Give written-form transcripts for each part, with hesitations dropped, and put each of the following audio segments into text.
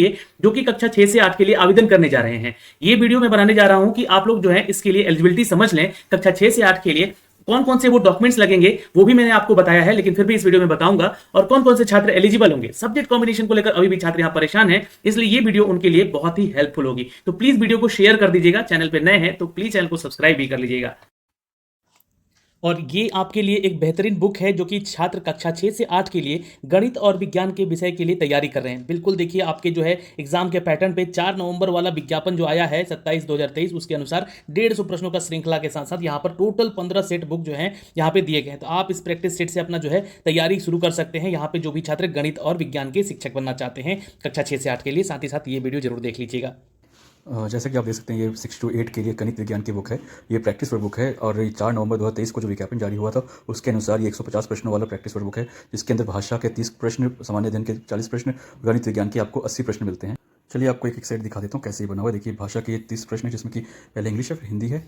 लिए जो कि कक्षा 6 से 8 के लिए आवेदन करने जा रहे हैं। ये वीडियो मैं बनाने जा रहा हूं कि आप लोग जो है इसके लिए एलिजिबिलिटी समझ लें। कक्षा 6 से 8 के लिए कौन कौन से वो डॉक्यूमेंट्स लगेंगे वो भी मैंने आपको बताया है, लेकिन फिर भी इस वीडियो में बताऊंगा। और कौन कौन से छात्र एलिजिबल होंगे। सब्जेक्ट कॉम्बिनेशन को लेकर अभी भी छात्र यहां परेशान हैं, इसलिए ये वीडियो उनके लिए बहुत ही हेल्पफुल होगी। तो प्लीज वीडियो को शेयर कर दीजिएगा। चैनल पे नए हैं तो प्लीज चैनल को सब्सक्राइब भी कर लीजिएगा। और ये आपके लिए एक बेहतरीन बुक है जो कि छात्र कक्षा 6 से 8 के लिए गणित और विज्ञान के विषय के लिए तैयारी कर रहे हैं। बिल्कुल देखिए आपके जो है एग्जाम के पैटर्न पे 4 नवंबर वाला विज्ञापन जो आया है 27/2023 उसके अनुसार 150 प्रश्नों का श्रृंखला के साथ साथ यहाँ पर टोटल 15 सेट बुक जो है यहाँ पे दिए गए हैं। तो आप इस प्रैक्टिस सेट से अपना जो है तैयारी शुरू कर सकते हैं। यहाँ पे जो भी छात्र गणित और विज्ञान के शिक्षक बनना चाहते हैं कक्षा 6 से 8 के लिए, साथ ही साथ ये वीडियो जरूर देख लीजिएगा। जैसा कि आप देख सकते हैं ये 6 to 8 के लिए गणित विज्ञान की बुक है। ये प्रैक्टिस वर्क बुक है और 4 नवंबर 2023 को जो विज्ञापन जारी हुआ था उसके अनुसार ये 150 प्रश्नों वाला प्रैक्टिस वर्क बुक है, जिसके अंदर भाषा के 30 प्रश्न, सामान्य अध्ययन के 40 प्रश्न, गणित विज्ञान के आपको 80 प्रश्न मिलते हैं। चलिए आपको एक सेट दिखा देता हूँ कैसे ये बना हुआ है। देखिए भाषा के 30 प्रश्न है जिसमें कि पहले इंग्लिश है फिर हिंदी है,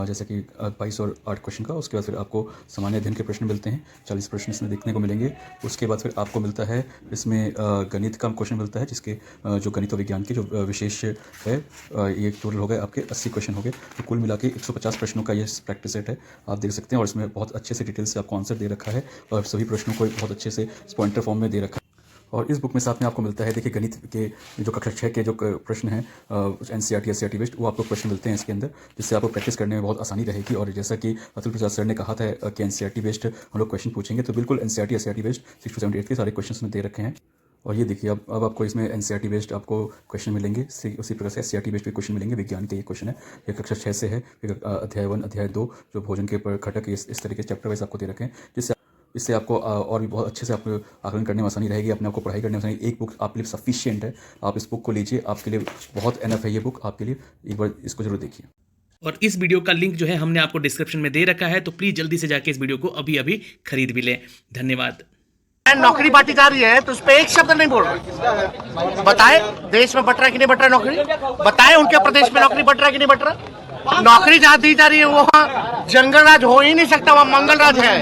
जैसे कि 22 और 8 क्वेश्चन का। उसके बाद फिर आपको सामान्य अध्ययन के प्रश्न मिलते हैं, 40 प्रश्न इसमें देखने को मिलेंगे। उसके बाद फिर आपको मिलता है इसमें गणित का क्वेश्चन मिलता है, जिसके जो गणित और विज्ञान के जो विशेष है ये टोटल हो गए आपके 80 क्वेश्चन हो गए। तो कुल मिला के 150 प्रश्नों का ये प्रैक्टिस सेट है, आप देख सकते हैं। और इसमें बहुत अच्छे से डिटेल से आपको आंसर दे रखा है और सभी प्रश्नों को बहुत अच्छे से पॉइंटर फॉर्म में दे रखा है। और इस बुक में साथ में आपको मिलता है, देखिए गणित के जो कक्षा 6 के जो प्रश्न हैं एनसीईआरटी एससीईआरटी बेस्ड, वो आपको प्रश्न मिलते हैं इसके अंदर, जिससे आपको प्रैक्टिस करने में बहुत आसानी रहेगी। और जैसा कि अतुल प्रसाद सर ने कहा था कि एनसीईआरटी बेस्ड हम लोग क्वेश्चन पूछेंगे, तो बिल्कुल एनसीईआरटी एससीईआरटी बेस्ड 6 to 7 8 के सारे क्वेश्चन में दे रखे हैं। और ये देखिए अब आपको इसमें एनसीईआरटी बेस्ड आपको क्वेश्चन मिलेंगे, उसी प्रकार से एससीईआरटी बेस्ड पे क्वेश्चन मिलेंगे। विज्ञान के ये क्वेश्चन है, ये कक्षा 6 से है, अध्याय 1 अध्याय 2 जो भोजन के घटक इस तरह के चैप्टर वाइज आपको दे रखे हैं, इससे आपको और भी बहुत अच्छे से आपको आकलन करने में आसानी रहेगी, अपने आपको पढ़ाई करने में आसानी। एक बुक आपके लिए सफिशिएंट है, आप इस बुक को लीजिए, आपके लिए बहुत एनफ है ये बुक आपके लिए। एक बार इसको जरूर देखिए। और इस वीडियो का लिंक जो है हमने आपको डिस्क्रिप्शन में दे रखा है, तो प्लीज जल्दी से जाके इस वीडियो को अभी अभी खरीद भी लें। धन्यवाद। नौकरी बांटी जा रही है तो उस पर एक शब्द नहीं बोल रहा। बताए देश में बट रहा है कि नहीं बट रहा नौकरी, बताए उनके प्रदेश में नौकरी बट रहा है कि नहीं बट रहा। नौकरी जहाँ दी जा रही है वहाँ जंगल राज हो ही नहीं सकता, वहाँ मंगल राज है।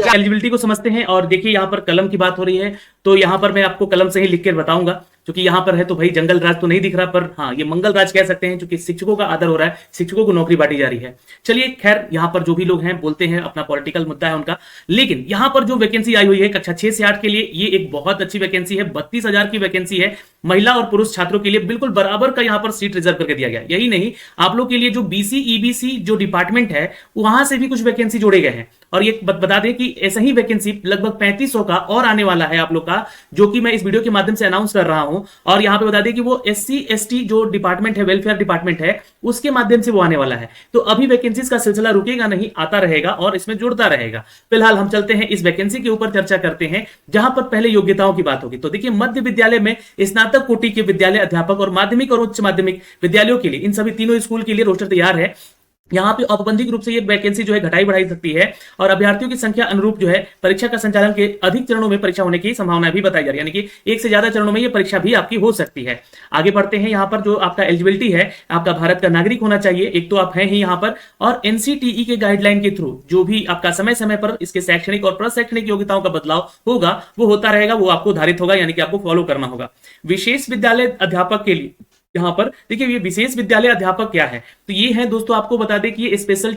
एलिजिबिलिटी को समझते हैं। और देखिए यहाँ पर कलम की बात हो रही है, तो यहाँ पर मैं आपको कलम से ही लिख कर बताऊंगा, क्योंकि यहाँ पर है तो भाई जंगल राज तो नहीं दिख रहा, पर हाँ ये मंगल राज कह सकते हैं, क्योंकि शिक्षकों का आदर हो रहा है, शिक्षकों को नौकरी बांटी जा रही है। चलिए खैर, यहाँ पर जो भी लोग हैं बोलते हैं, अपना पॉलिटिकल मुद्दा है उनका, लेकिन यहाँ पर जो वैकेंसी आई हुई है कक्षा 6 से 8 के लिए, ये एक बहुत अच्छी वैकेंसी है। 32,000 की वैकेंसी है, महिला और पुरुष छात्रों के लिए बिल्कुल बराबर का यहाँ पर सीट रिजर्व करके दिया गया। यही नहीं, आप लोग के लिए जो बीसी ईबीसी जो डिपार्टमेंट है वहां से भी कुछ वैकेंसी जोड़े गए हैं। और ये बता दें कि ऐसा ही वैकेंसी लगभग 3500 का और आने वाला है आप लोग का, जो कि मैं इस वीडियो के माध्यम से अनाउंस कर रहा हूं। और यहां पे बता दें कि वो एससी एसटी जो डिपार्टमेंट है, वेलफेयर डिपार्टमेंट है, उसके माध्यम से वो आने वाला है। तो अभी वैकेंसीज का सिलसिला रुकेगा नहीं, आता रहेगा और इसमें जुड़ता रहेगा। फिलहाल हम चलते हैं इस वैकेंसी के ऊपर चर्चा करते हैं, जहां पर पहले योग्यताओं की बात होगी। तो देखिए मध्य विद्यालय में स्नातक कोटि के विद्यालय अध्यापक और माध्यमिक और उच्च माध्यमिक विद्यालयों के लिए, इन सभी तीनों स्कूल के लिए रोस्टर तैयार है। यहाँ पे औपबंधिक रूप से ये वैकेंसी जो है घटाई बढ़ाई सकती है, और अभ्यर्थियों की संख्या अनुरूप जो है परीक्षा का संचालन के अधिक चरणों में परीक्षा होने की संभावना भी बताई जा रही है, यानी कि एक से ज्यादा चरणों में ये परीक्षा भी आपकी हो सकती है। आगे बढ़ते हैं। यहाँ पर जो आपका एलिजिबिलिटी है, आपका भारत का नागरिक होना चाहिए, एक तो आप हैं ही यहाँ पर, और एनसीटीई के गाइडलाइन के थ्रू जो भी आपका समय समय पर इसके शैक्षणिक और प्रशैक्षणिक योग्यताओं का बदलाव होगा वो होता रहेगा, वो आपको धारित होगा, यानी कि आपको फॉलो करना होगा। विशेष विद्यालय अध्यापक के लिए यहां पर देखिए, ये विशेष विद्यालय अध्यापक क्या है, तो ये है दोस्तों, आपको बता दें कि ये स्पेशल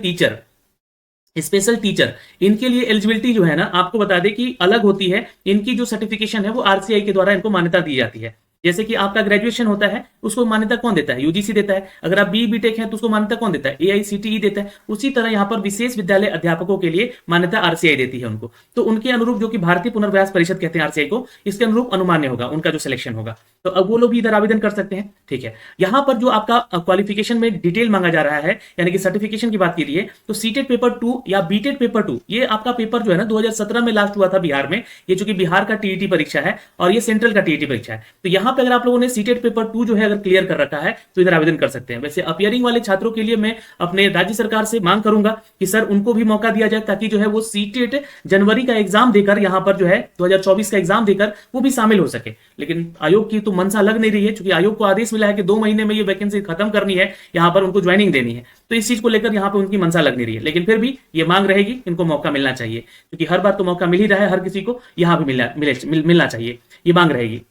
टीचर इनके लिए एलिजिबिलिटी जो है ना, आपको बता दें कि अलग होती है। इनकी जो सर्टिफिकेशन है वो आरसीआई के द्वारा इनको मान्यता दी जाती है। जैसे कि आपका ग्रेजुएशन होता है, उसको मान्यता कौन देता है? यूजीसी देता है। अगर आप बी बीटेक हैं तो उसको मान्यता कौन देता है? एआईसीटीई देता है। उसी तरह यहाँ पर विशेष विद्यालय अध्यापकों के लिए मान्यता आरसीआई देती है उनको। तो उनके अनुरूप, जो कि भारतीय पुनर्व्यास परिषद कहते हैं आरसीआई को, इसके अनुरूप अनुमान्य होगा उनका जो सिलेक्शन होगा। तो अब वो लोग भी इधर आवेदन कर सकते हैं, ठीक है। यहाँ पर जो आपका क्वालिफिकेशन में डिटेल मांगा जा रहा है, यानी कि सर्टिफिकेशन की बात कीजिए, तो सीटेट पेपर 2 या बीटेट पेपर 2, ये आपका पेपर जो है ना 2017 में लास्ट हुआ था बिहार में। ये चूंकि बिहार का टीईटी परीक्षा है और ये सेंट्रल का टीईटी परीक्षा है, तो यहाँ पे अगर आप लोगों ने सीटेट पेपर 2 जो है अगर क्लियर कर रखा है तो इधर आवेदन कर सकते हैं। वैसे अपियरिंग वाले छात्रों के लिए मैं अपने राज्य सरकार से मांग करूंगा कि सर उनको भी मौका दिया जाए, ताकि जो है वो सीटेट जनवरी का एग्जाम देकर, यहाँ पर जो है 2024 का एग्जाम देकर वो भी शामिल हो सके। लेकिन आयोग की तो मनसा लग नहीं रही है, क्योंकि आयोग को आदेश मिला है कि 2 महीने में ये वैकेंसी खत्म करनी है, यहाँ पर उनको ज्वाइनिंग देनी है। तो इस चीज को लेकर यहाँ पे उनकी मनसा लग नहीं रही है, लेकिन फिर भी ये मांग रहेगी, इनको मौका मिलना चाहिए, क्योंकि हर बार तो मौका मिल ही रहा है, हर किसी को यहाँ भी मिलना चाहिए, ये मांग रहेगी।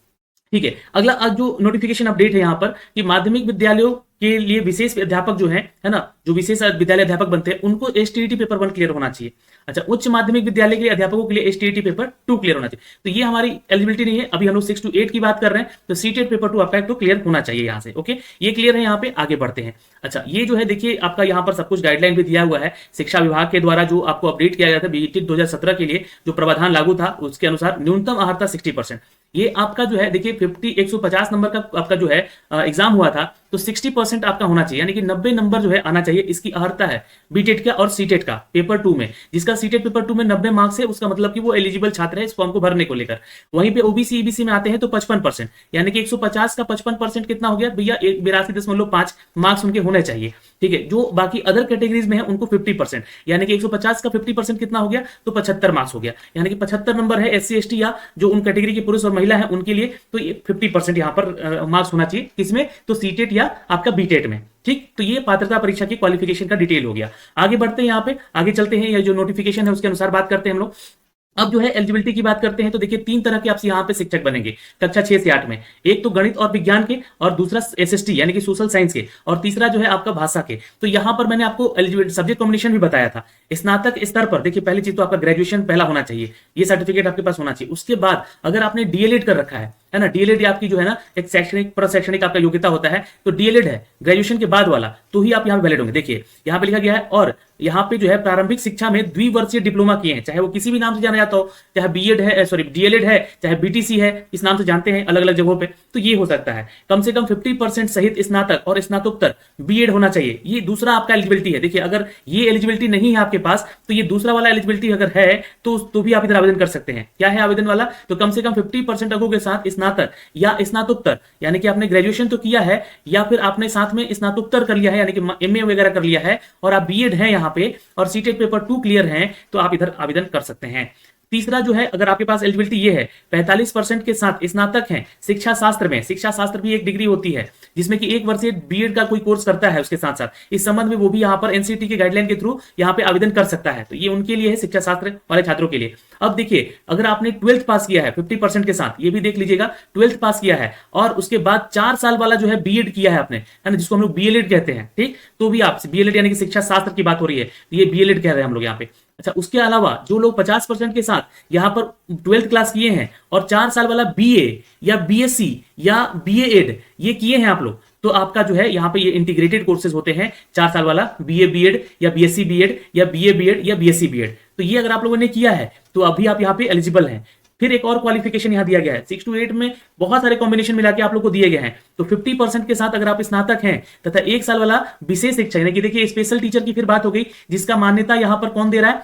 ठीक है। अगला जो नोटिफिकेशन अपडेट है यहाँ पर कि माध्यमिक विद्यालयों के लिए विशेष अध्यापक जो है ना, जो विशेष विद्यालय अध्यापक बनते हैं उनको एसटीईटी पेपर 1 क्लियर होना चाहिए। अच्छा, उच्च माध्यमिक विद्यालय के अध्यापकों के लिए एसटीईटी पेपर 2 क्लियर होना चाहिए। तो ये हमारी एलिजिबिलिटी नहीं है, अभी हम लोग 6 to 8 की बात कर रहे हैं, तो सीटेट पेपर 2 आपका तो क्लियर होना चाहिए यहाँ से। ओके, ये क्लियर है, यहाँ पे आगे बढ़ते हैं। अच्छा, ये जो है देखिए आपका यहाँ पर सब कुछ गाइडलाइन भी दिया हुआ है शिक्षा विभाग के द्वारा, जो आपको अपडेट किया गया था बीईटी 2017 के लिए जो प्रावधान लागू था उसके अनुसार न्यूनतम अर्हता 60%। ये आपका जो है देखिए 150 नंबर का आपका जो है एग्जाम हुआ था, तो 60% आपका होना चाहिए, यानी कि 90 नंबर जो है आना चाहिए। इसकी अर्हता है बीटेट का और सीटेट का पेपर 2 में, जिसका सीटेट पेपर 2 में 90 मार्क्स है, उसका मतलब कि वो एलिजिबल छात्र है इस फॉर्म को भरने को लेकर। वहीं पे ओबीसी ईबीसी में आते हैं तो 55%, यानी कि 150 का 55% कितना हो गया भैया, 82.5 मार्क्स उनके होने चाहिए। ठीक है, जो बाकी अदर कैटेगरीज में है उनको 50%, यानी कि 150 का 50% कितना हो गया, तो 75 मार्क्स हो गया, यानी कि 75 नंबर है एससी एसटी या जो उन कैटेगरी के पुरुष और महिला है उनके लिए, तो ये 50% यहाँ पर मार्क्स होना चाहिए। किसमें, तो सीटेट या आपका बीटेट में। ठीक, तो ये पात्रता परीक्षा की क्वालिफिकेशन का डिटेल हो गया। आगे बढ़ते हैं, यहाँ पे आगे चलते हैं, ये जो नोटिफिकेशन है उसके अनुसार बात करते हैं हम लोग। अब जो है एलिजिबिलिटी की बात करते हैं, तो देखिए 3 तरह के आपसे यहाँ पे शिक्षक बनेंगे कक्षा 6 से 8 में। एक तो गणित और विज्ञान के, और दूसरा एसएसटी यानी कि सोशल साइंस के, और तीसरा जो है आपका भाषा के। तो यहाँ पर मैंने आपको एलिजिबिलिटी सब्जेक्ट कॉम्बिनेशन भी बताया था। स्नातक स्तर पर देखिए पहली चीज तो आपका ग्रेजुएशन पहला होना चाहिए, ये सर्टिफिकेट आपके पास होना चाहिए। उसके बाद अगर आपने डीएलएड कर रखा है ना, डीएलएड आपकी जो है ना एक शैक्षणिक प्रशैक्षणिक आपका योग्यता होता है, तो डीएलएड है ग्रेजुएशन के बाद वाला, तो ही आप यहाँ पे वैलिड होंगे। देखिए यहाँ पे लिखा गया है, और यहाँ पे जो है प्रारंभिक शिक्षा में द्विवर्षीय डिप्लोमा किए हैं, चाहे वो किसी भी नाम से जाना जाता हो, चाहे बीएड है, सॉरी डीएलएड है, चाहे बीटीसी है, इस नाम से जानते हैं अलग अलग जगहों पे, तो ये हो सकता है। कम से कम 50% सहित स्नातक और स्नातकोत्तर बीएड होना चाहिए। ये दूसरा आपका एलिजिबिलिटी है। देखिए अगर ये एलिजिबिलिटी नहीं है आपके पास, तो ये दूसरा वाला एलिजिबिलिटी अगर है तो भी आप इधर आवेदन कर सकते हैं। क्या है आवेदन वाला, तो कम से कम 50% अंकों के साथ स्नातक या स्नातकोत्तर, यानी कि आपने ग्रेजुएशन तो किया है या फिर आपने साथ में स्नातकोत्तर कर लिया है, यानी कि एमए वगैरह कर लिया है, और आप बीएड हैं यहाँ पे और सीटेट पेपर 2 क्लियर हैं, तो आप इधर आवेदन कर सकते हैं। तीसरा जो है, अगर आपके पास एलिजिबिलिटी ये है 45% के साथ स्नातक हैं शिक्षा शास्त्र में। शिक्षा शास्त्र भी एक डिग्री होती है जिसमें कि 1 वर्षीय बीएड का कोई कोर्स करता है उसके साथ साथ, इस संबंध में वो भी यहाँ पर एनसीटी के गाइडलाइन के थ्रू यहाँ पे आवेदन कर सकता है। तो ये उनके लिए है, शिक्षा शास्त्र वाले छात्रों के लिए। अब देखिए अगर आपने 12th पास किया है 50% के साथ, ये भी देख लीजिएगा 12th पास किया है और उसके बाद 4 साल वाला जो है बीएड किया है आपने, है ना, जिसको हम लोग बीएलएड कहते हैं। ठीक, तो भी आप बीएलएड यानी कि शिक्षा शास्त्र की बात हो रही है, ये बीएलएड कह रहे हैं हम लोग यहाँ पे। अच्छा, उसके अलावा जो लोग 50% के साथ यहाँ पर 12th क्लास किए हैं और 4 साल वाला बीए या बीएससी या बीएड ये किए हैं आप लोग, तो आपका जो है यहाँ पे ये इंटीग्रेटेड कोर्सेज होते हैं। 4 साल वाला बीए बीएड या बीएससी बीएड या बीए बीएड या बीएससी बीएड, तो ये अगर आप लोगों ने किया है तो अभी आप यहाँ पे एलिजिबल हैं। फिर एक और क्वालिफिकेशन यहाँ दिया गया है, 6 to 8 में बहुत सारे कॉम्बिनेशन मिला के आप लोग को दिए गए हैं। तो 50% के साथ अगर आप स्नातक हैं तथा 1 साल वाला विशेष शिक्षा, यानी कि देखिए स्पेशल टीचर की फिर बात हो गई, जिसका मान्यता यहाँ पर कौन दे रहा है,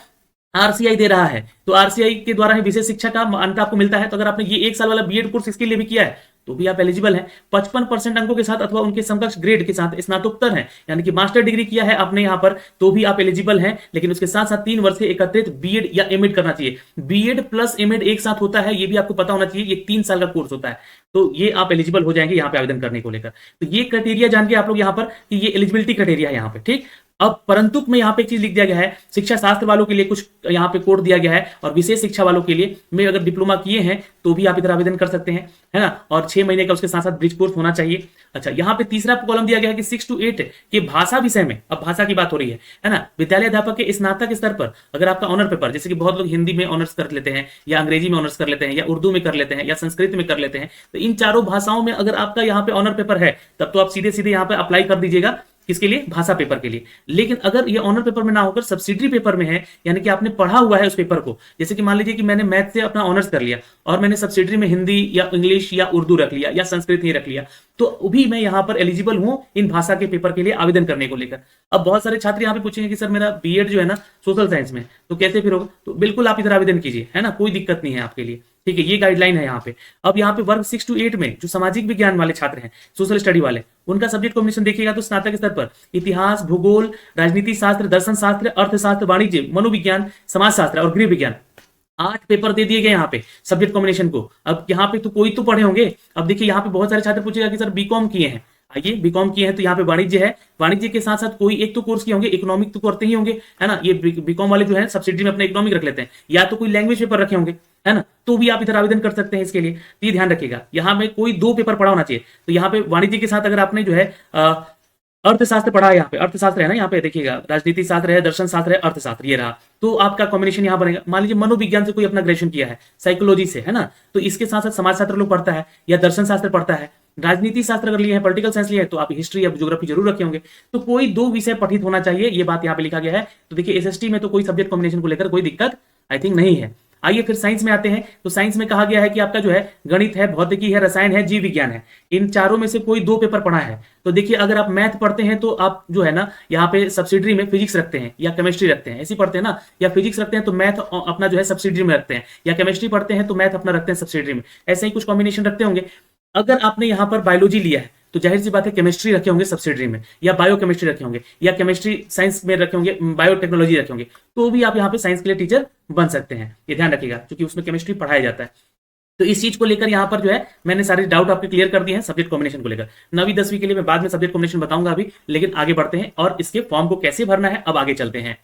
आरसीआई दे रहा है। तो आरसीआई के द्वारा ही विशेष शिक्षा का मान्यता आपको मिलता है। तो अगर आपने ये 1 साल वाला बीएड कोर्स इसके लिए भी किया है तो भी आप एलिजिबल हैं। 55% अंकों के साथ अथवा उनके समकक्ष ग्रेड के साथ स्नातकोत्तर हैं, यानी कि मास्टर डिग्री किया है आपने यहाँ पर, तो भी आप एलिजिबल हैं। लेकिन उसके साथ साथ 3 वर्ष से एकत्रित बीएड या एमएड करना चाहिए। बीएड प्लस एमएड एक साथ होता है, ये भी आपको पता होना चाहिए। ये 3 साल का कोर्स होता है, तो ये आप एलिजिबल हो जाएंगे यहाँ पे आवेदन करने को लेकर। तो ये क्राइटेरिया जान के आप लोग यहाँ पर कि ये एलिजिबिलिटी क्राइटेरिया है यहाँ पे। ठीक, अब परंतु में यहाँ पे एक चीज लिख दिया गया है, शिक्षा शास्त्र वालों के लिए कुछ यहाँ पे कोड दिया गया है, और विशेष शिक्षा वालों के लिए में अगर डिप्लोमा किए हैं तो भी आप इधर आवेदन कर सकते हैं, है ना, और 6 महीने का उसके साथ साथ ब्रिज कोर्स होना चाहिए। अच्छा, यहाँ पे तीसरा कॉलम दिया गया है कि 6 to 8 के भाषा विषय में, अब भाषा की बात हो रही है ना, विद्यालय अध्यापक के स्नातक स्तर पर अगर आपका ऑनर पेपर, जैसे कि बहुत लोग हिंदी में ऑनर्स कर लेते हैं या अंग्रेजी में ऑनर्स कर लेते हैं या उर्दू में कर लेते हैं या संस्कृत में कर लेते हैं, तो इन चारों भाषाओं में अगर आपका यहाँ पे ऑनर पेपर है तब तो आप सीधे सीधे यहाँ पे अप्लाई कर दीजिएगा। किसके लिए, भाषा पेपर के लिए। लेकिन अगर ये ऑनर पेपर में ना होकर सब्सिडरी पेपर में है, यानी कि आपने पढ़ा हुआ है उस पेपर को, जैसे कि मान लीजिए कि मैंने मैथ से अपना ऑनर्स कर लिया और मैंने सब्सिडरी में हिंदी या इंग्लिश या उर्दू रख लिया या संस्कृत ही रख लिया, तो भी मैं यहाँ पर एलिजिबल हूं इन भाषा के पेपर के लिए आवेदन करने को लेकर। अब बहुत सारे छात्र यहाँ पे पूछेंगे कि सर मेरा बीएड जो है ना सोशल साइंस में, तो कैसे फिर होगा, तो बिल्कुल आप इधर आवेदन कीजिए, है ना, कोई दिक्कत नहीं है आपके लिए। ठीक है, ये गाइडलाइन है यहाँ पे। अब यहाँ पे वर्ग 6 to 8 में जो सामाजिक विज्ञान वाले छात्र हैं, सोशल स्टडी वाले, उनका सब्जेक्ट कॉम्बिनेशन देखिएगा तो स्नातक स्तर पर इतिहास, भूगोल, राजनीति शास्त्र, दर्शन शास्त्र, अर्थशास्त्र, वाणिज्य, मनोविज्ञान, समाज शास्त्र और गृह विज्ञान, 8 पेपर दे दिए गए यहाँ पे सब्जेक्ट कॉम्बिनेशन को। अब यहाँ पे तो कोई तो पढ़े होंगे। अब देखिए यहाँ पे बहुत सारे छात्र पूछेगा कि सर बीकॉम किए हैं, आइए बीकॉम किए हैं तो यहाँ पे वाणिज्य है, वाणिज्य के साथ साथ कोई एक तो कोर्स किए होंगे, इकोनॉमिक तो करते ही होंगे, है ना। ये बीकॉम वाले जो है सब्सिडी में अपने इकोनॉमिक रख लेते हैं, या तो कोई लैंग्वेज पेपर रखे होंगे, है ना, तो भी आप इधर आवेदन कर सकते हैं इसके लिए। तो ये ध्यान रखिएगा, यहाँ में कोई 2 पेपर पढ़ा होना चाहिए। तो यहाँ पे वाणिज्य के साथ अगर आपने जो है अर्थशास्त्र पढ़ा है, यहाँ पे अर्थशास्त्र है ना, यहाँ पे देखिएगा राजनीति शास्त्र है, दर्शन शास्त्र है, अर्थशास्त्र, ये रहा, तो आपका कॉम्बिनेशन यहाँ बनेगा। मान लीजिए मनोविज्ञान से कोई अपना ग्रेजुएशन किया है, साइकोलॉजी से, है ना, तो इसके साथ साथ समाज शास्त्र लोग पढ़ता है या दर्शन शास्त्र पढ़ता है, राजनीति शास्त्र अगर लिए है, पॉलिटिकल साइंस लिया है, तो आप हिस्ट्री या ज्योग्राफी जरूर रखे होंगे। तो कोई 2 विषय पठित होना चाहिए, ये बात यहाँ पे लिखा गया है। तो देखिए एसएसटी में तो कोई सब्जेक्ट कॉम्बिनेशन को लेकर कोई दिक्कत आई थिंक नहीं है। आइए फिर साइंस में आते हैं। तो साइंस में कहा गया है कि आपका जो है गणित है, भौतिकी है, रसायन है, जीव विज्ञान है, इन चारों में से कोई 2 पेपर पढ़ा है। तो देखिए अगर आप मैथ पढ़ते हैं तो आप जो है ना यहाँ पे सब्सिडरी में फिजिक्स रखते हैं या केमिस्ट्री रखते हैं, ऐसे पढ़ते हैं ना, या फिजिक्स रखते हैं तो मैथ अपना जो है सब्सिडरी में रखते हैं, या केमिस्ट्री पढ़ते हैं तो मैथ अपना रखते हैं सब्सिडरी में, ऐसे ही कुछ कॉम्बिनेशन रखते होंगे। अगर आपने यहाँ पर बायोलॉजी लिया है तो जाहिर सी बात है केमिस्ट्री रखे होंगे सब्सिडरी में, या बायो केमिस्ट्री रखे होंगे, या केमिस्ट्री साइंस में रखे होंगे, बायोटेक्नोलॉजी रखे होंगे, तो भी आप यहाँ पे साइंस के लिए टीचर बन सकते हैं। ये ध्यान रखिएगा क्योंकि उसमें केमिस्ट्री पढ़ाया जाता है। तो इस चीज को लेकर यहाँ पर जो है मैंने सारे डाउट आपके क्लियर कर दिए हैं सब्जेक्ट कॉम्बिनेशन को लेकर। 9वीं 10वीं के लिए मैं बाद में सब्जेक्ट कॉम्बिनेशन बताऊंगा अभी, लेकिन आगे बढ़ते हैं और इसके फॉर्म को कैसे भरना है अब आगे चलते हैं।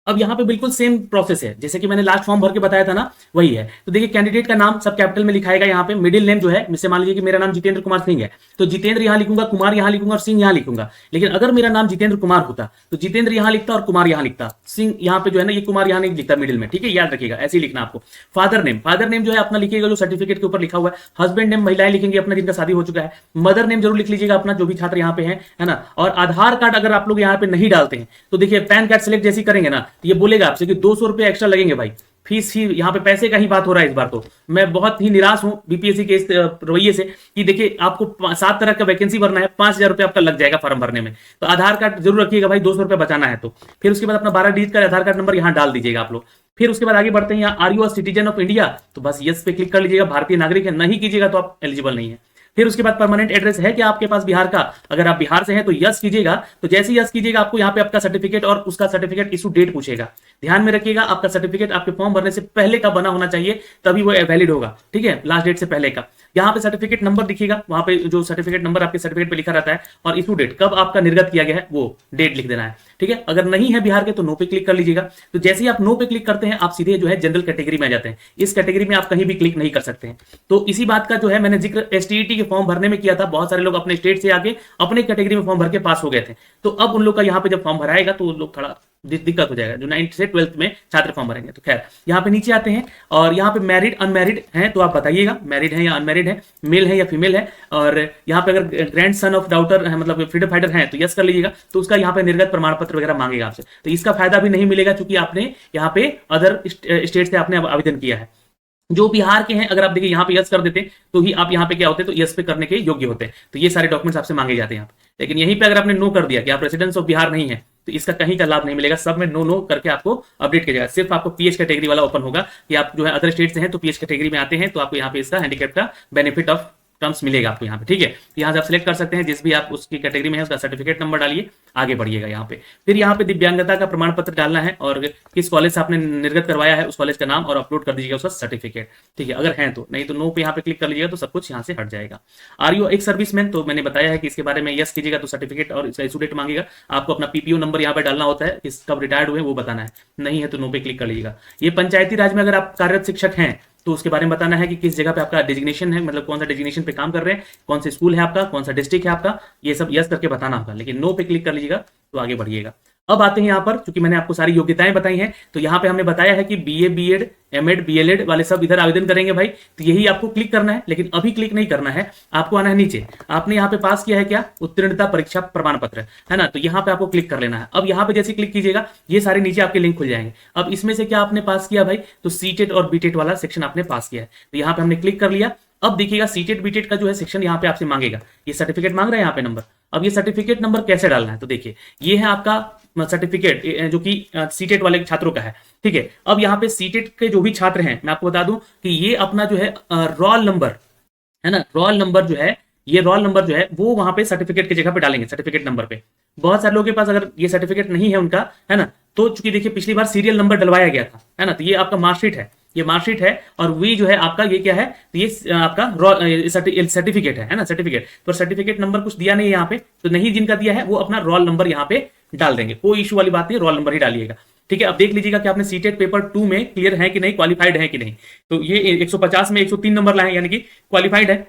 अब यहाँ पे बिल्कुल सेम प्रोसेस है जैसे कि मैंने लास्ट फॉर्म भर के बताया था ना, वही है। तो देखिए कैंडिडेट का नाम सब कैपिटल में लिखाएगा यहाँ पे, मिडिल नेम जो है, जैसे मान लीजिए कि मेरा नाम जितेंद्र कुमार सिंह है तो जितेंद्र यहाँ लिखूंगा, कुमार यहाँ लिखूंगा और सिंह यहाँ लिखूंगा। लेकिन अगर मेरा नाम जितेंद्र कुमार होता तो जितेंद्र यहाँ लिखता और कुमार यहाँ लिखता, सिंह यहाँ पे जो है ना ये कुमार यहाँ नहीं लिखता मिडिल में, ठीक है, याद रखिएगा, ऐसे ही लिखना आपको। फादर नेम जो है अपना लिखिएगा जो सर्टिफिकेट के ऊपर लिखा हुआ है। हस्बैंड नेम महिलाएं लिखेंगे अपना जिनका शादी हो चुका है। मदर नेम जरूर लिख लीजिएगा अपना जो भी छात्र यहाँ पे है ना। और आधार कार्ड अगर आप लोग यहाँ पे नहीं डालते हैं तो देखिए पैन कार्ड सिलेक्ट जैसी करेंगे ना तो ये बोलेगा आपसे 200 रुपए एक्स्ट्रा लगेंगे भाई, फीस ही यहाँ पे पैसे का ही बात हो रहा है इस बार। तो मैं बहुत ही निराश हूं बीपीएससी के इस रवैये से कि देखिए आपको 7 तरह का वैकेंसी भरना है, 5,000 रुपए आपका लग जाएगा फॉर्म भरने में। तो आधार कार्ड जरूर रखिएगा भाई, 200 रुपए बचाना है तो। फिर उसके बाद अपना 12 डिजिट का आधार कार्ड नंबर यहाँ डाल दीजिएगा आप लोग। फिर उसके बाद आगे बढ़ते हैं, यहाँ are you a citizen of India, तो बस यस पे क्लिक कर लीजिएगा, भारतीय नागरिक है, नहीं कीजिएगा तो आप एलिजिबल नहीं है। फिर उसके बाद परमानेंट एड्रेस है क्या आपके पास बिहार का, अगर आप बिहार से हैं तो यस कीजिएगा। तो जैसे ही यस कीजिएगा आपको यहाँ पे आपका सर्टिफिकेट और उसका सर्टिफिकेट इशू डेट पूछेगा। ध्यान में रखिएगा आपका सर्टिफिकेट आपके फॉर्म भरने से पहले का बना होना चाहिए, तभी वो वैलिड होगा, ठीक है, लास्ट डेट से पहले का। यहाँ पे सर्टिफिकेट नंबर दिखेगा, वहां पे जो सर्टिफिकेट नंबर आपके सर्टिफिकेट पे लिखा रहता है, और इशू डेट कब आपका निर्गत किया गया है वो डेट लिख देना है, ठीक है। अगर नहीं है बिहार के तो नो पे क्लिक कर लीजिएगा। तो जैसे ही आप नो पे क्लिक करते हैं आप सीधे जो है जनरल कैटेगरी में आ जाते हैं। इस कैटेगरी में आप कहीं भी क्लिक नहीं कर सकते हैं। तो इसी बात का जो है मैंने जिक्र एसटीईटी के फॉर्म भरने में किया था, बहुत सारे लोग अपने स्टेट से आके अपने कैटेगरी में फॉर्म भर के पास हो गए थे। तो अब उन लोग का यहाँ पे जब फॉर्म भराएगा तो उन लोग थोड़ा दिक्कत हो जाएगा जो 9th से 12th में छात्र फॉर्म भरेंगे। तो खैर यहाँ पे नीचे आते हैं और यहाँ पे मैरिड अनमैरिड हैं तो आप बताइएगा मैरिड है या अनमैरिड है, मेल है या फीमेल है। और यहाँ पे अगर ग्रैंड सन ऑफ डॉटर है मतलब फ्रीडम फाइटर है तो यस कर लीजिएगा। तो उसका यहाँ पे निर्गत प्रमाण पत्र वगैरह मांगेगा आपसे, तो इसका फायदा भी नहीं मिलेगा क्योंकि आपने यहाँ पे अदर स्टेट से आपने आवेदन किया है। जो बिहार के हैं अगर आप देखिए यहाँ पे यस कर देते तो ही आप यहाँ पे क्या होते तो यस पे करने के योग्य होते हैं। तो ये सारे डॉक्यूमेंट्स आपसे मांगे जाते हैं यहाँ पे। लेकिन यहीं पे अगर आपने नो कर दिया कि आप रेसिडेंस ऑफ बिहार नहीं है तो इसका कहीं का लाभ नहीं मिलेगा, सब में नो करके आपको अपडेट किया जाएगा। सिर्फ आपको पीएच कैटेगरी वाला ओपन होगा कि आप जो है अदर स्टेट से हैं तो पीएच कैटेगरी में आते हैं तो आपको यहाँ पे इसका हैंडीकैप का बेनिफिट ऑफ टर्म्स मिलेगा आपको यहाँ पे, ठीक है। यहाँ से आप सिलेक्ट कर सकते हैं जिस भी आप उसकी कैटेगरी में है उसका सर्टिफिकेट नंबर डालिए, आगे बढ़िएगा यहाँ पे। फिर यहाँ पे दिव्यांगता का प्रमाण पत्र डालना है और किस कॉलेज से आपने निर्गत करवाया है उस कॉलेज का नाम और अपलोड कर दीजिएगा उसका सर्टिफिकेट, ठीक है, अगर है तो। नहीं तो नो पे यहाँ पे क्लिक कर लीजिएगा तो सब कुछ यहाँ से हट जाएगा। आर यू एक सर्विसमैन, तो मैंने बताया है कि इसके बारे में यस कीजिएगा तो सर्टिफिकेट और इसका इशू डेट मांगेगा। आपको अपना पीपीओ नंबर यहाँ पे डालना होता है, कब रिटायर्ड हुए वो बताना है, नहीं है तो नो पे क्लिक कर लीजिएगा। ये पंचायती राज में अगर आप कार्यरत शिक्षक हैं तो उसके बारे में बताना है कि किस जगह पे आपका डेजिग्नेशन है, मतलब कौन सा डेजिग्नेशन पे काम कर रहे हैं, कौन सा स्कूल है आपका, कौन सा डिस्ट्रिक्ट है आपका, ये सब यस करके बताना होगा। लेकिन नो पे क्लिक कर लीजिएगा तो आगे बढ़िएगा। अब आते हैं यहाँ पर, क्योंकि मैंने आपको सारी योग्यताएं बताई हैं तो यहाँ पे हमने बताया है कि बीए बीएड एमएड बीएलएड वाले सब इधर आवेदन करेंगे भाई, तो यही आपको क्लिक करना है। लेकिन अभी क्लिक नहीं करना है, आपको आना है नीचे। आपने यहाँ पे पास किया है क्या, उत्तीर्णता परीक्षा प्रमाण पत्र, है ना, तो यहाँ पे आपको क्लिक कर लेना है। अब यहाँ पे जैसे क्लिक कीजिएगा ये सारे नीचे आपके लिंक खुल जाएंगे। अब इसमें से क्या आपने पास किया भाई, तो सीटेट और बीटेट वाला सेक्शन आपने पास किया है, तो यहाँ पे हमने क्लिक कर लिया। अब देखिएगा सीटेट बीटेट का जो है सेक्शन यहाँ पे आपसे मांगेगा, ये सर्टिफिकेट मांग रहा है यहाँ पे नंबर। अब ये सर्टिफिकेट नंबर कैसे डालना है, तो देखिए ये है आपका सर्टिफिकेट जो कि सीटेट वाले छात्रों का है, ठीक है। अब यहाँ पे सीटेट के जो भी छात्र हैं मैं आपको बता दूं कि ये अपना जो है रोल नंबर है ना, रोल नंबर जो है, ये रोल नंबर जो है वो वहां पे सर्टिफिकेट की जगह पे डालेंगे, सर्टिफिकेट नंबर पे। बहुत सारे लोगों के पास अगर ये सर्टिफिकेट नहीं है उनका, है ना, तो चूंकि देखिए पिछली बार सीरियल नंबर डलवाया गया था, है ना, तो ये आपका मार्कशीट है, ये मार्कशीट है, और वी जो है आपका ये क्या है, तो ये आपका सर्टिफिकेट है ना, सर्टिफिकेट। तो सर्टिफिकेट नंबर कुछ दिया नहीं है यहाँ पे, तो नहीं जिनका दिया है वो अपना रोल नंबर यहाँ पे डाल देंगे, कोई इशू वाली बात नहीं, रोल नंबर ही डालिएगा। ठीक है, अब देख लीजिएगा कि आपने सीटेट पेपर 2 में क्लियर है कि नहीं, क्वालिफाइड है कि नहीं। तो ये 150 में 103 नंबर लाए, यानी कि क्वालिफाइड है,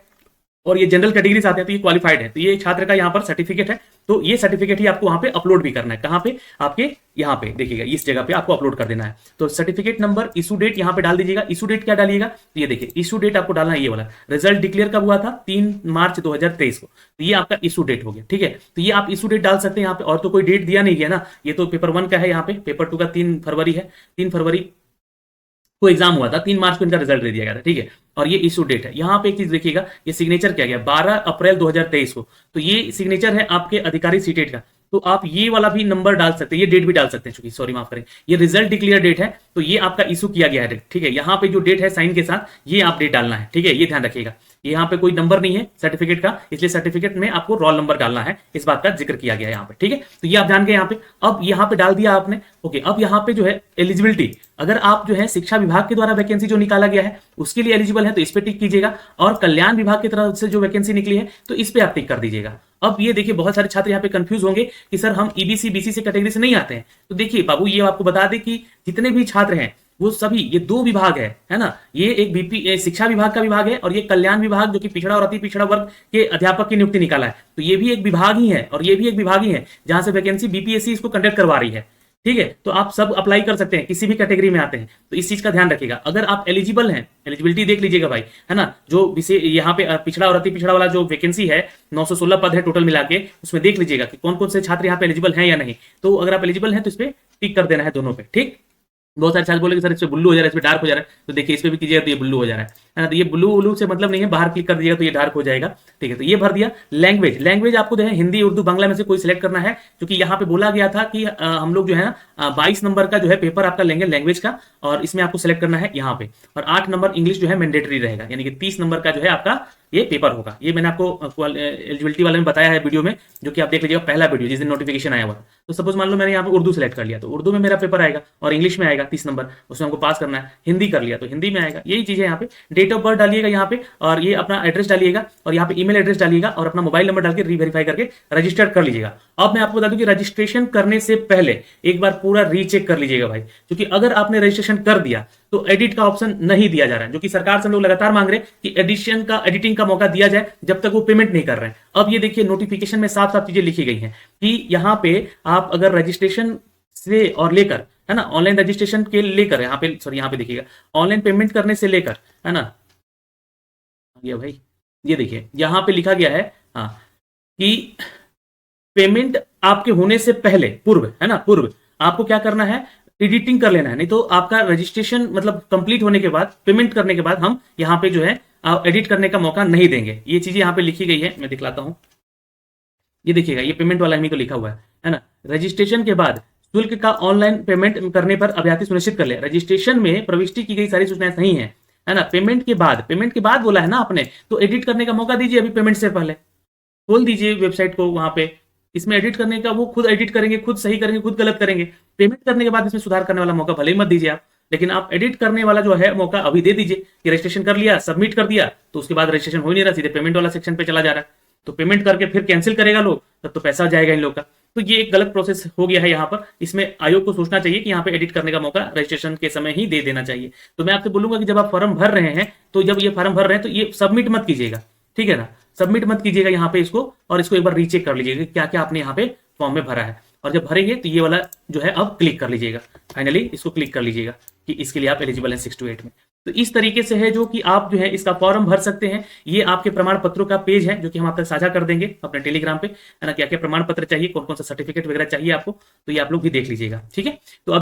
और ये जनरल कैटेगरी से आते हैं तो ये क्वालिफाइड है। तो ये छात्र का यहाँ पर सर्टिफिकेट है, तो ये सर्टिफिकेट ही आपको वहां पे अपलोड भी करना है। कहाँ पे, आपके यहाँ पे देखिएगा, इस जगह पे आपको अपलोड कर देना है। तो सर्टिफिकेट नंबर, इशू डेट यहाँ पे डाल दीजिएगा। इशू डेट क्या डालिएगा, तो ये देखिए इशू डेट आपको डालना है ये वाला। रिजल्ट डिक्लेयर कब हुआ था, 3 मार्च 2023 को, तो ये आपका इशू डेट हो गया। ठीक है, तो ये आप इशू डेट डाल सकते हैं यहाँ पे, और तो कोई डेट दिया नहीं है ना, ये तो पेपर 1 का है, यहाँ पे पेपर 2 का 3 फरवरी है, 3 फरवरी को एग्जाम हुआ था, 3 मार्च को इनका रिजल्ट दे दिया गया था। ठीक है, और ये इशू डेट है। यहाँ पे एक चीज देखिएगा, ये सिग्नेचर किया गया 12 अप्रैल 2023 को, तो ये सिग्नेचर है आपके अधिकारी सीटेट का। तो आप ये वाला भी नंबर डाल सकते हैं, ये डेट भी डाल सकते हैं, चूंकि सॉरी माफ करें, ये रिजल्ट डिक्लेयर डेट है, तो ये आपका इशू किया गया है डेट। ठीक है, यहाँ पे जो डेट है साइन के साथ, ये आप डेट डालना है। ठीक है, ये ध्यान रखिएगा, यहाँ पे कोई नंबर नहीं है सर्टिफिकेट का, इसलिए सर्टिफिकेट में आपको रोल नंबर डालना है, इस बात का जिक्र किया गया है यहाँ पे। ठीक है, तो ये आप ध्यान के यहाँ पे, अब यहाँ पे डाल दिया आपने। ओके, अब यहाँ पे जो है एलिजिबिलिटी, अगर आप जो है शिक्षा विभाग के द्वारा वैकेंसी जो निकाला गया है उसके लिए एलिजिबल है तो इस पे टिक कीजिएगा, और कल्याण विभाग की तरफ से जो वैकेंसी निकली है तो इस पे आप टिक कर दीजिएगा। अब ये देखिए, बहुत सारे छात्र यहाँ पे कंफ्यूज होंगे कि सर हम ईबीसी बीसी से कैटेगरी से नहीं आते हैं। तो देखिए बाबू, ये आपको बता दें कि जितने भी छात्र हैं वो सभी, ये 2 विभाग है ना, ये एक बीपी शिक्षा विभाग का विभाग है, और ये कल्याण विभाग जो कि पिछड़ा और अति पिछड़ा वर्ग के अध्यापक की नियुक्ति निकाला है। तो ये भी एक विभाग ही है, और ये भी एक विभाग ही है जहां से वैकेंसी बीपीएससी इसको कंडक्ट करवा रही है। ठीक है, तो आप सब अप्लाई कर सकते हैं, किसी भी कैटेगरी में आते हैं, तो इस चीज का ध्यान रखिएगा। अगर आप एलिजिबल हैं, एलिजिबिलिटी देख लीजिएगा भाई, है ना, जो विशेष यहाँ पे पिछड़ा और अति पिछड़ा वाला जो वैकेंसी है 916 पद है टोटल मिला के, उसमें देख लीजिएगा कि कौन कौन से छात्र यहाँ पे एलिजिबल हैं या नहीं। तो अगर आप एलिजिबल हैं तो इस पे टिक कर देना है दोनों पे। ठीक, बहुत सारे छात्र बोले कि सर इस पे ब्लू हो जा रहा है, इस पे डार्क हो जा रहा है, तो देखिए इस पे भी कीजिएगा तो ये ब्लू हो जा रहा है ना, तो ये ब्लू से मतलब नहीं है, बाहर क्लिक कर दीजिएगा तो ये डार्क हो जाएगा। ठीक है, तो ये भर दिया। लैंग्वेज, लैंग्वेज आपको जो है हिंदी, उर्दू, बांग्ला में से कोई सिलेक्ट करना है, क्योंकि यहाँ पे बोला गया था कि हम लोग जो है 22 नंबर का जो है पेपर आपका लेंगे लैंग्वेज का, और इसमें आपको सिलेक्ट करना है यहाँ पे, और 8 नंबर इंग्लिश जो है मैंडेटरी रहेगा, यानी कि 30 नंबर का जो है आपका ये पेपर होगा। ये मैंने आपको एलिजिबिलिटी वाले में बताया है वीडियो में, जो कि आप देख लीजिएगा, पहला वीडियो जिस दिन नोटिफिकेशन आया हुआ। तो सपोज मान लो मैंने यहाँ पे उर्दू सेलेक्ट कर लिया, तो उर्दू में मेरा पेपर आएगा, और इंग्लिश में आएगा 30 नंबर, उसमें हमको पास करना है। हिंदी कर लिया तो हिंदी में आएगा। यही चीजें यहाँ पे, डेट ऑफ बर्थ डालिएगा यहाँ पे, और ये अपना एड्रेस डालिएगा, और यहाँ पे ईमेल एड्रेस डालिएगा, और अपना मोबाइल नंबर डाल के रीवेरीफाई करके रजिस्टर कर लीजिएगा। अब मैं आपको बता दूं कि रजिस्ट्रेशन करने से पहले एक बार पूरा रीचेक कर लीजिएगा भाई, क्योंकि अगर आपने रजिस्ट्रेशन कर दिया तो एडिट का ऑप्शन नहीं दिया जा रहा है, जो कि सरकार से हम लोग लगातार मांग रहे हैं कि एडिटिंग का मौका दिया जाए, जब तक वो पेमेंट नहीं कर रहे हैं। अब ये देखिए नोटिफिकेशन में साफ साफ चीजें लिखी गई हैं कि यहाँ पे आप अगर रजिस्ट्रेशन से और लेकर, है ना, ऑनलाइन रजिस्ट्रेशन के लेकर, यहाँ पे सॉरी यहाँ पे देखिएगा, ऑनलाइन पेमेंट करने से लेकर, है ना, ये भाई ये देखिए यहाँ पे लिखा गया है हाँ, कि पेमेंट आपके होने से पहले, पूर्व, है ना, पूर्व आपको क्या करना है, एडिटिंग कर लेना है, नहीं तो आपका रजिस्ट्रेशन मतलब कंप्लीट होने के बाद, पेमेंट करने के बाद हम यहाँ पे जो है एडिट करने का मौका नहीं देंगे। ये चीजें यहाँ पे लिखी गई है, मैं दिखलाता हूँ, ये देखिएगा, ये पेमेंट वाला ही तो लिखा हुआ है ना, रजिस्ट्रेशन के बाद शुल्क का ऑनलाइन पेमेंट करने पर अभ्यर्थी सुनिश्चित कर ले, रजिस्ट्रेशन में प्रविष्टि की गई सारी सूचनाएं सही है ना, पेमेंट के बाद बोला है ना आपने, तो एडिट करने का मौका दीजिए अभी पेमेंट से पहले, खोल दीजिए वेबसाइट को, वहां पे इसमें एडिट करने का, वो खुद एडिट करेंगे, खुद सही करेंगे, खुद गलत करेंगे। पेमेंट करने के बाद इसमें सुधार करने वाला मौका भले ही मत दीजिए आप, लेकिन आप एडिट करने वाला जो है मौका अभी दे दीजिए कि रजिस्ट्रेशन कर लिया, सबमिट कर दिया, तो उसके बाद रजिस्ट्रेशन हो ही नहीं रहा, सीधे पेमेंट वाला सेक्शन पे चला जा रहा है, तो पेमेंट करके फिर कैंसिल करेगा लोग, तब तो पैसा जाएगा इन लोग का। तो ये एक गलत प्रोसेस हो गया है यहाँ पर। इसमें आयोग को सोचना चाहिए कि यहाँ पे एडिट करने का मौका रजिस्ट्रेशन के समय ही दे देना चाहिए। तो मैं आपसे बोलूंगा कि जब आप फॉर्म भर रहे हैं, तो जब ये फॉर्म भर रहे हैं तो ये सबमिट मत कीजिएगा, ठीक है ना, सबमिट मत कीजिएगा यहाँ पे इसको, और इसको एक बार रीचेक कर लीजिएगा क्या क्या आपने यहाँ पे फॉर्म में भरा है। और जब भरेंगे तो ये वाला जो है अब क्लिक कर लीजिएगा, फाइनली इसको क्लिक कर लीजिएगा कि इसके लिए आप एलिजिबल हैं 6 to 8 में। तो इस तरीके से है जो कि आप जो है इसका फॉर्म भर सकते हैं। ये आपके प्रमाण पत्रों का पेज है जो कि हम आप तक साझा कर देंगे अपने टेलीग्राम पे, है ना, क्या क्या प्रमाण पत्र चाहिए, कौन कौन सा सर्टिफिकेट वगैरह चाहिए आपको, तो ये आप लोग भी देख लीजिएगा, ठीक है। तो अब